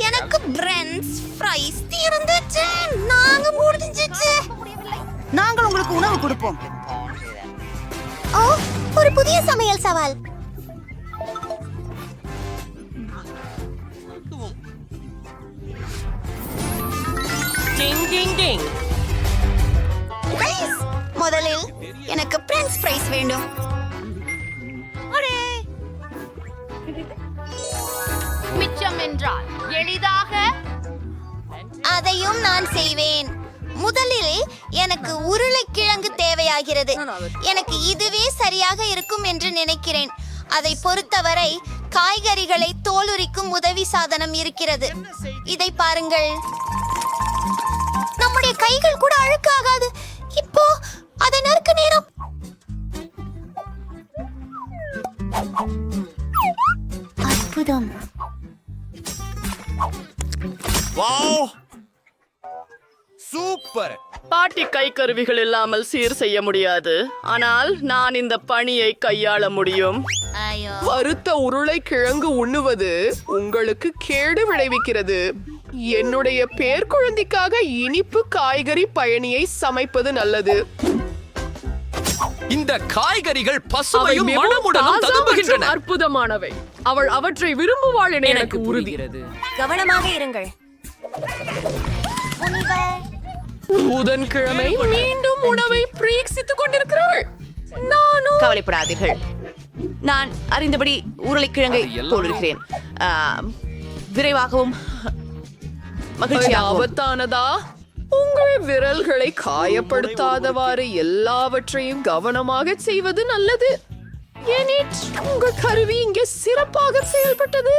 எனக்கு French fries தீர்ந்துச்சு. நாங்க முடிஞ்சிச்சு. நாங்கள் உங்களுக்கு உணவு கொடுப்போம். ஓ, ஒரு புதிய சமையல் சவால். முதலில் எனக்கு பிரெஞ்ச் ஃப்ரைஸ் வேண்டும். மிச்சம் என்றால் எளிதாக அதையும் நான் செய்வேன். முதலில் எனக்கு உருளைக்கிழங்கு தேவையாகிறது. எனக்கு இதுவே சரியாக இருக்கும் என்று நினைக்கிறேன். அதை பொறுத்தவரை காய்கறிகளை தோலுரிக்கும் உதவி சாதனம் இருக்கிறது. இதை பாருங்கள். நம்முடைய கைகள் கூட அழுக்காகாது. இப்போ அதை நறுக்க நேரம். அற்புதம். சூப்பர். பாட்டி கை கருவிகள் இல்லாமல் சீர் செய்ய முடியாது, ஆனால் நான் இந்த பணியை கையாள முடியும். வறுத்த உருளைக்கிழங்கு உண்ணுவது உங்களுக்கு கேடு விளைவிக்கிறது. என்னுடைய பேர்குழந்தைக்காக இனிப்பு காய்கறி பயணியை சமைப்பது நல்லது. இந்த காய்கறிகள் பசுமையும் மணமுடனும் ததும்புகின்றன. அற்புதமானவை. அவள் அவற்றை விரும்புவாள் என எனக்கு உறுதி. கவனமாக இருங்கள். புதன்கிழமை மீண்டும் உணவை பிரீக்சித்துக் கொண்டிருக்கிறாள். நானும். கவலைப்படாதீர்கள், நான் அறிந்தபடி உருளைக்கிழங்கை தோலுகிறேன். விரைவாகவும் ஆபத்தானதா? உங்கள் விரல்களை காயப்படுத்தாதவாறு எல்லாவற்றையும் கவனமாக செய்வது நல்லது. ஏனிட், உங்கள் கருவி இங்கே சிறப்பாக செயல்பட்டது.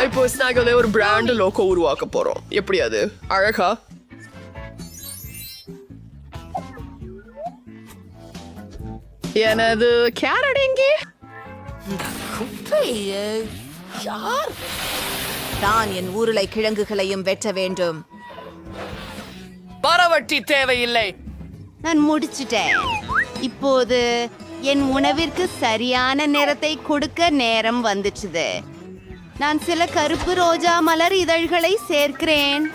இப்போ ஸ்நாக்ல ஒரு பிராண்ட் லோகோ உருவாக்க போறோம். எப்படி அது அழகா? எனது கேரட் எங்கே? நான் என் உருளைக்கிழங்குகளையும் வெட்ட வேண்டும். பரவட்டி தேவையில்லை. நான் முடிச்சிட்டேன். இப்போது என் உணவிற்கு சரியான நிறத்தை கொடுக்க நேரம் வந்துச்சுது. நான் சில கருப்பு ரோஜா மலர் இதழ்களை சேர்க்கிறேன்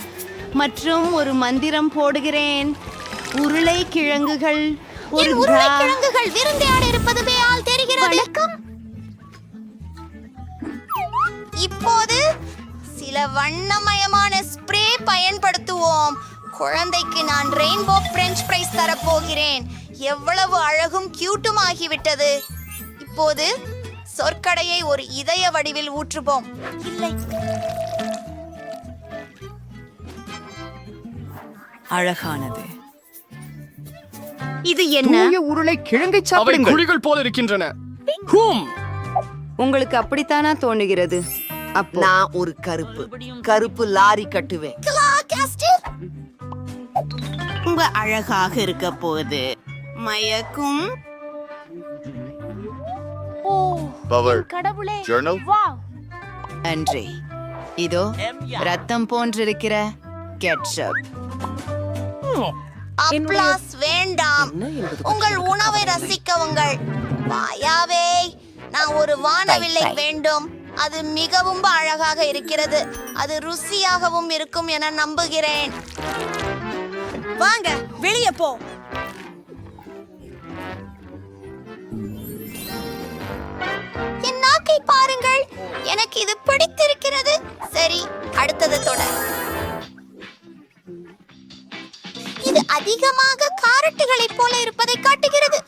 மற்றும் ஒரு மந்திரம் போடுகிறேன். உருளைக்கிழங்குகள் ஒரு உருளைக்கிழங்குகள் விருந்தையாட இருப்பதுவே ஆள் தெரிகிறது. இப்போது சில வண்ணமயமான ஸ்ப்ரே பயன்படுத்துவோம். குழந்தைக்கு நான் ரெயின்போ பிரெஞ்ச் ஃப்ரைஸ் தரப்போகிறேன். எவ்வளவு அழகும் கியூட்டும் ஆகிவிட்டது. இப்போது சொற்கடையை ஒரு இதய வடிவில் ஊற்றுவோம். இல்லை, அழகானது. இது என்ன? உருளைக்கிழங்கை அவை சாப்பிடுங்கள். குழிகள் போல இருக்கின்றன. ஹூம். உங்களுக்கு அப்படித்தானா தோணுகிறது? அப்போ நான் ஒரு கருப்பு லாரி கட்டுவேன். ரொம்ப அழகாக இருக்க போகுது. மயக்கும். கடவுளே, நன்றி. இதோ ரத்தம் போன்றிருக்கிற கெட்சப். அப்ளாஸ் வேண்டாம். உங்கள் உணவை ரசிக்கவுங்கள். வாயாவே, நான் ஒரு வானவில்லை வேண்டும். அது மிகவும் அழகாக இருக்கிறது. அது ருசியாகவும் இருக்கும் என நம்புகிறேன். வாங்க, வெளியே போ. என் நாக்கை பாருங்கள். எனக்கு இது பிடித்திருக்கிறது. சரி, அடுத்தது தொடர். இது அதிகமாக காரட்டுகளைப் போல இருப்பதை காட்டுகிறது.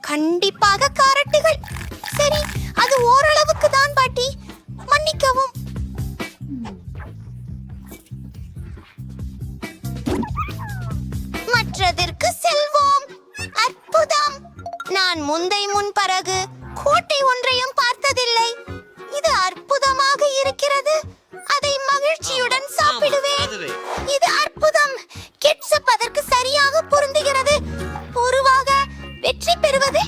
கண்டிப்பாக காரட்டுகள். சரி, அது ஓரளவுக்கு தான் பாட்டி. மன்னிக்கவும். மற்றதற்கு செல்வோம். அற்புதம். நான் முன் பிறகு கோட்டை ஒன்றையும் பார்த்ததில்லை. இது அற்புதமாக இருக்கிறது. அதை மகிழ்ச்சியுடன் சாப்பிடுவேன். இது அற்புதம். கெட்சப் அதற்கு சரியாக பொருந்துகிறது. பொதுவாக வெற்றி பெறுவது.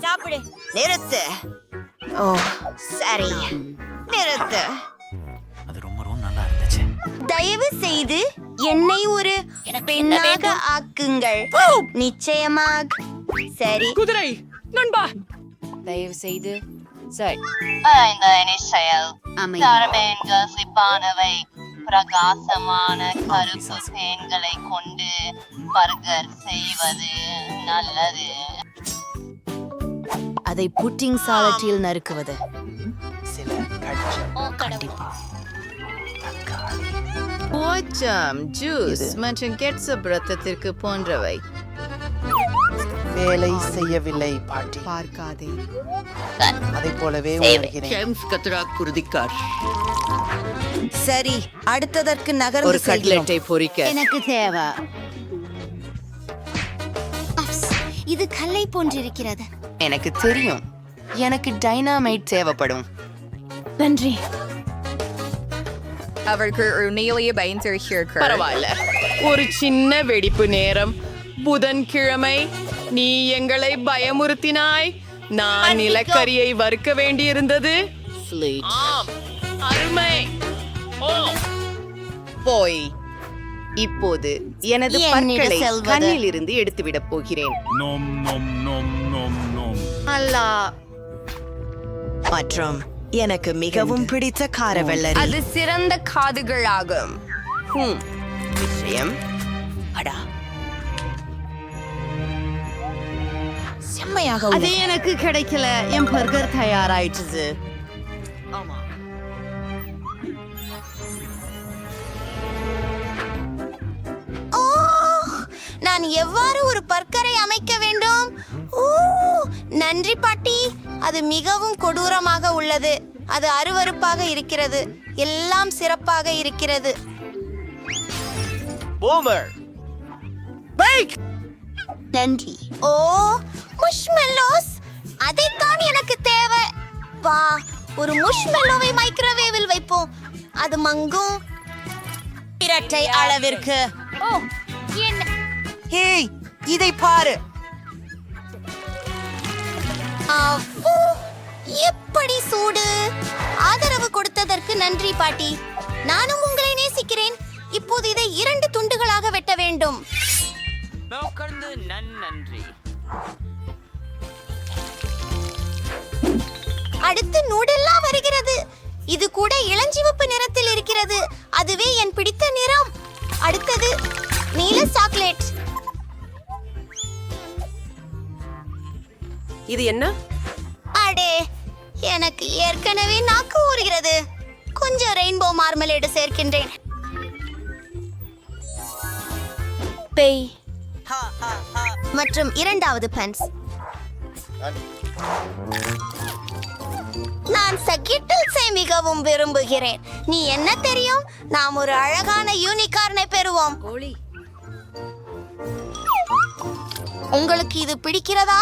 சாப்பிடு. நிறுத்து. ஓ, சரி, நிறுத்து. தயவு செய்து என்னை ஒரு பெண்ணாக ஆக்குங்கள். நிச்சயமாக. சரி. குதிரை நண்பா, தயவு செய்து சரி இந்த இனிஷியல் தரமேன்க சிப்பானவை பிரகாசமான கருப்பு தேன்களை கொண்டு பர்கர் செய்வது நல்லது. அதை புட்டிங் சாலட்டில் நறுக்குவது ஜூஸ் மற்றும் கெட்சப் ரத்தத்திற்கு போன்றவை வேலை செய்யவில்லை பாட்டி. பார்க்காதே. அதை போலவே உணர்கிறேன். சரி, அடுத்ததற்கு ஒரு நகர்ந்து செல்கிறோம். கட்லெட்டை பொரிக்க எனக்கு தேவை. இது கல்லை போன்றிருக்கிறது. எனக்கு தெரியும். எனக்கு டைனாமைட் தேவைப்படும். நன்றி. பரவாயில்ல, ஒரு சின்ன வெடிப்பு நேரம். புதன்கிழமை நீ எங்களை பயமுறுத்தினாய். நான் நிலக்கரியை வறுக்க வேண்டியிருந்தது. ஆம், அருமை. போய் இப்போது எனது என்னிடம் பற்களை செல்வது. கண்ணில் இருந்து எடுத்துவிடப் போகிறேன். அல்லா. மற்றும் எனக்கு மிகவும் பிடித்த காரவெள்ளரி. அது சிறந்த காதுகளாகும். விஷயம் அடா செம்மையாக அது எனக்கு கிடைக்கல. என் பர்கர் தயாராயிடுச்சு. ஓ, நான் எவ்வாறு ஒரு பர்கரை அமைக்க வேண்டும்? ஓ, நன்றி பாட்டி. அது மிகவும் கொடூரமாக உள்ளது. அது அருவருப்பாக இருக்கிறது. எல்லாம் சிறப்பாக இருக்கிறது. நன்றி. ஓ, முஷ்மெல்லோஸ், அதைத்தான் எனக்கு தேவை. வா, ஒரு முஷ்மெல்லோவை மைக்ரோவேவில் வைப்போம். அது மங்கும். இரட்டை அளவிற்கு. ஓ, என்ன? ஹேய், இதை பாரு. அவ்வோ, எப்படி சூடு! ஆதரவு கொடுத்ததற்கு நன்றி பாட்டி. நானும் உங்களை நேசிக்கிறேன். இப்போது இதை 2 துண்டுகளாக வெட்ட வேண்டும். அடுத்து நூடெல்லா வருகிறது. இது கூட இளஞ்சிவப்பு நிறத்தில் இருக்கிறது. அதுவே என் பிடித்த நிறம். அடுத்தது நீல சாக்லேட். இது என்ன? அடே, எனக்கு ஏற்கனவே நாக்கு ஊறுகிறது. கொஞ்சம் ரெயின்போ மார்மலேடு சேர்க்கின்றேன். பேய் மற்றும் 2வது பன்ஸ். நான் சக்கிட்டில்ஸை மிகவும் விரும்புகிறேன். நீ என்ன தெரியும்? நாம் ஒரு அழகான யூனிகார்னை பெறுவோம். உங்களுக்கு இது பிடிக்கிறதா?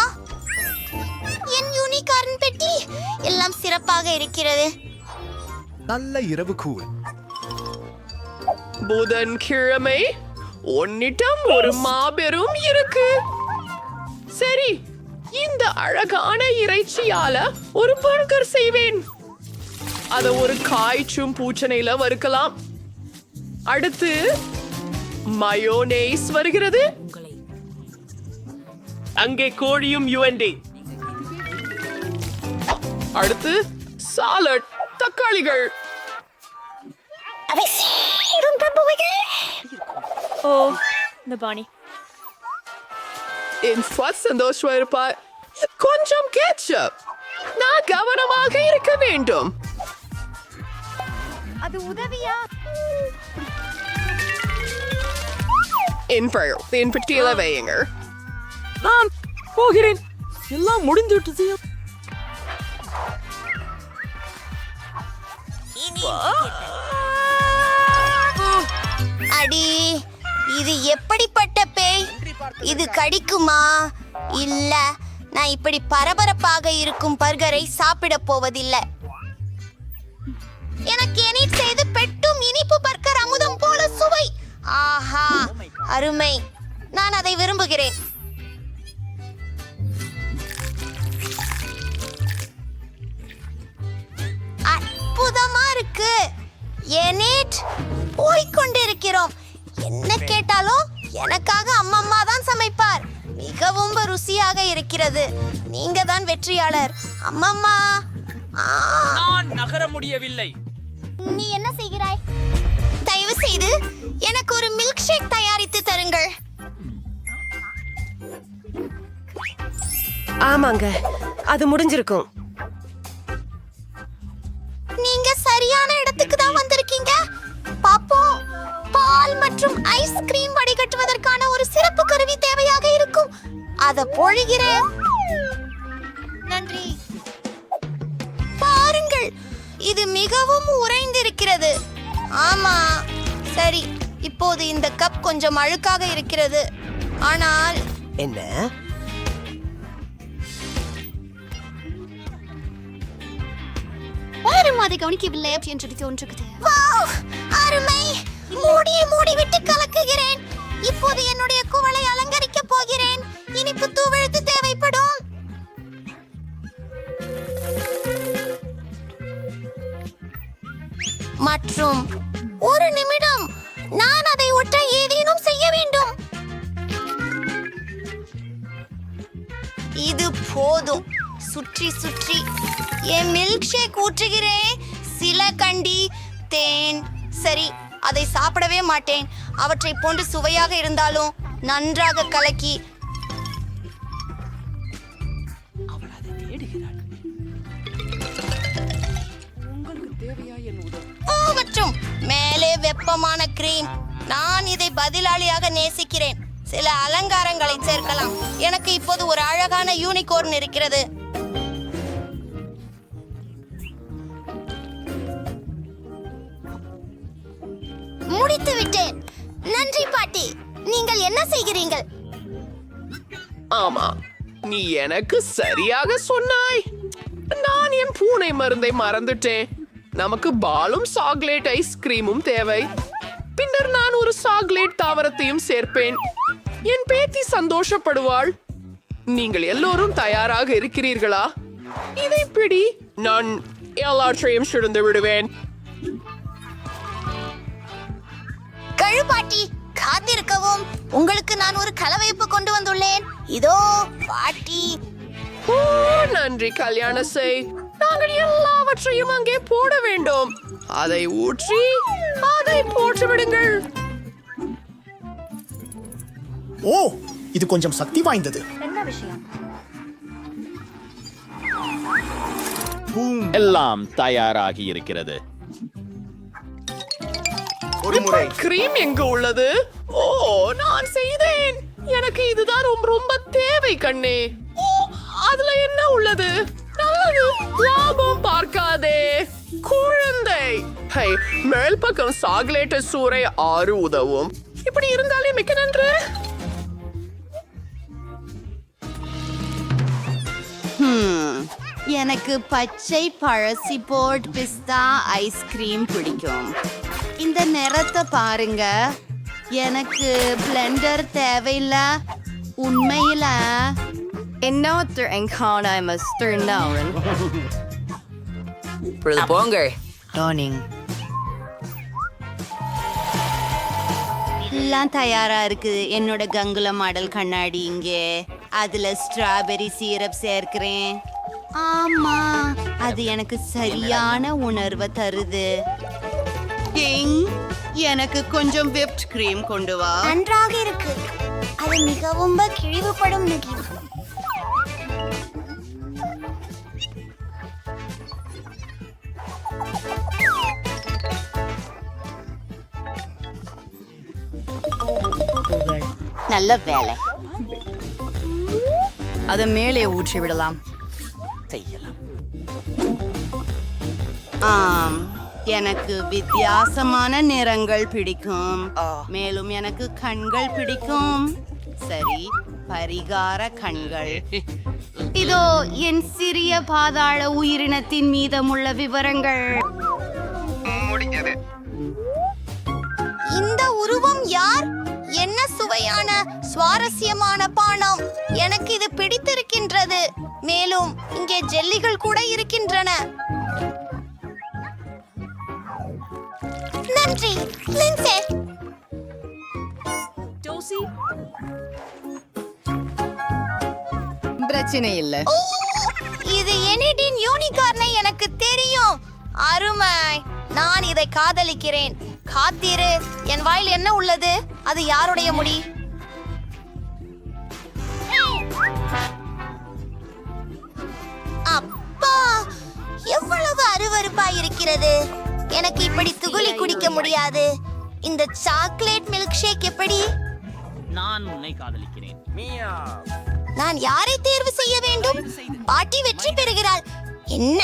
என் யூனிகார்ன் பெட்டி எல்லாம் சிறப்பாக இருக்கிறது. நல்ல இரவு கூழ். புதன்கிழமை உன்னிடம் ஒரு மாபெரும் இருக்கு. சரி, இந்த அழகான இறைச்சியால ஒரு பர்கர் செய்வேன். அத ஒரு காய்ச்சும் பூச்சனையில வறுக்கலாம். அடுத்து மயோனேஸ் வருகிறது. அங்கே கோழியும் யுஎன்டி. அடுத்து சாலட், தக்காளிகள். அவை சீரும் தப்புவைகள். என் சந்தோஷமா இருப்பார். கொஞ்சம் கேட்சப். நான் கவனமாக இருக்க வேண்டும். அது உதவியா? என் பெட்டியில வையுங்க. நான் போகிறேன். எல்லாம் முடிந்துவிட்டது. அடி, இது எப்படிப்பட்ட பேய்? இது கடிக்குமா? இல்ல, நான் இப்படி பரபரப்பாக இருக்கும் பர்கரை சாப்பிட போவதில்லை. எனக்கு எனிட் செய்து பெட்டும் இனிப்பு பர்கர் அமுதம் போல சுவை. ஆஹா, அருமை. நான் அதை விரும்புகிறேன். அற்புதமா இருக்கு. எனிட், போய்கொண்டிருக்கிறோம். என்ன கேட்டாலும் எனக்காக அம்மம்மா தான் சமைப்பார். மிகவும் ருசியாக இருக்கிறது. நீங்க தான் வெற்றியாளர். அம்மம்மா. நான் நகர முடியவில்லை. நீ என்ன செய்கிறாய்? தயவு செய்து எனக்கு ஒரு மில்க் ஷேக் தயாரித்து தருங்கள். ஆமாங்க, அது முடிஞ்சிருக்கும். நீங்க சரியான இடத்துக்கு தான் வந்திருக்கீங்க. பாப்போம். பால் மற்றும் ஐஸ்கிரீம் வடிகட்டுவதற்கான ஒரு சிறப்பு கருவி தேவையாக இருக்கும். அத பொழிகிறேன். நன்றி. பாருங்கள், இது மிகவும் உறைந்திருக்கிறது. ஆமா, சரி. இப்போது இந்த கப் கொஞ்சம் அழுக்காக இருக்கிறது. ஆனால் என்ன? யாரும் அதை கவனிக்கவில்லை என்று தோன்றுகிறது. வாவ், அருமை. மூடிவிட்டு கலக்குகிறேன். இப்போது என்னுடைய குவளை அலங்கரிக்க போகிறேன். இனிப்பு தூவெழுத்து தேவைப்படும். மற்றும் ஒரு நிமிடம், நான் அதை ஒட்ட ஏதேனும் செய்ய வேண்டும். இது போதும். சுற்றி சுற்றி என் மில்க் ஷேக் ஊற்றுகிறேன். சில கண்டி தேன். சரி, அதை சாப்பிடவே மாட்டேன். அவற்றை போன்று சுவையாக இருந்தாலும் நன்றாக கலக்கி. மற்றும் மேலே வெப்பமான கிரீம். நான் இதை பதிலாளியாக நேசிக்கிறேன். சில அலங்காரங்களை சேர்க்கலாம். எனக்கு இப்போது ஒரு அழகான யூனிகார்ன் இருக்கிறது. முடித்து விட்டேன். நன்றி பாட்டி. நீங்கள் என்ன செய்கிறீர்கள்? ஆமா, நீ எனக்கு சரியாக சொன்னாய். நான் என் பூனை மருந்தை மறந்துட்டேன். நமக்கு பாலும் சாக்லேட் ஐஸ்கிரீமும் தேவை. பின்னர் நான் ஒரு சாக்லேட் தாவரத்தையும் சேர்ப்பேன். என் பேத்தி சந்தோஷப்படுவாள். நீங்கள் எல்லோரும் தயாராக இருக்கிறீர்களா? இதை பிடி. நான் எல்லாற்றையும் சுழந்து விடுவேன். கழுபாட்டி, காத்திருக்கவும். உங்களுக்கு நான் ஒரு கலவைப்பு கொண்டு வந்துள்ளேன். இதோ பாட்டி. ஓ, நன்றி கல்யாண செய். நாங்கள் எல்லாவற்றையும் அங்கே போட வேண்டும். அதை ஊற்றி அதை போட்டு விடுங்கள். ஓ, இது கொஞ்சம் சக்தி வாய்ந்தது. எல்லாம் தயாராகி இருக்கிறது. கிரீம் எங்க உள்ளது? ஓ, நான் செய்தேன். எனக்கு இதுதான் ரொம்ப தேவை கண்ணே. ஓ, அதுல என்ன உள்ளது? நல்லது. லாபம் பார்க்காதே குழந்தை. ஹை, மேல் பக்கம் சாக்லேட் சூறை 6 உதவும். இப்படி இருந்தாலே மிக்க நன்று. எனக்கு பச்சை பழசி போர்ட் பிஸ்தா ஐஸ்கிரீம் பிடிக்கும். இந்த நிறத்தை பாருங்க. எனக்கு பிளெண்டர் தேவையில்ல. உண்மையில Innoter en kana Mr. Nauren. போங்க. டானிங், எல்லாம் தயாரா இருக்கு. என்னோட கங்குல மாடல் கண்ணாடி இங்கே. அதுல ஸ்ட்ராபெரி சீரப் சேர்க்கிறேன். ஆமா, அது எனக்கு சரியான உணர்வை தருது. கிங், எனக்கு கொஞ்சம் விப்ட் கிரீம் கொண்டு வா. நன்றாக இருக்கு. அது மிகவும் கிழிவுபடும் நிகழ்வு. நல்ல வேலை. அதை மேலே ஊற்றி விடலாம். செய்யலாம். ஆம், எனக்கு வித்தியாசமான நிறங்கள் பிடிக்கும். மேலும் எனக்கு கண்கள் பிடிக்கும். சரி, பரிகார கண்கள். இதோ என் சிறிய பாதாள உயிரினத்தின் மீதமுள்ள விவரங்கள். இந்த உருவம் யார்? என்ன சுவையான சுவாரஸ்யமான பானம். எனக்கு இது பிடித்திருக்கின்றது. மேலும் இங்கே ஜெல்லிகள் கூட இருக்கின்றன. நன்றி லின்சே. பிரச்சனை இல்ல. ஓ, இது எனிடின் யூனிகார்னை எனக்கு தெரியும். அருமை, நான் இதை காதலிக்கிறேன். காத்திரு, என் வாயில் என்ன உள்ளது? அது யாருடைய முடி? அப்பா, எவ்வளவு அருவருப்பாய் இருக்கிறது. எனக்கு இப்படி துகுளி குடிக்க முடியாது. இந்த சாக்லேட் மில்க் ஷேக் எப்படி? நான் உன்னை காதலிக்கிறேன். நான் யாரை தேர்வு செய்ய வேண்டும்? பாட்டி வெற்றி பெறுகிறாள். என்ன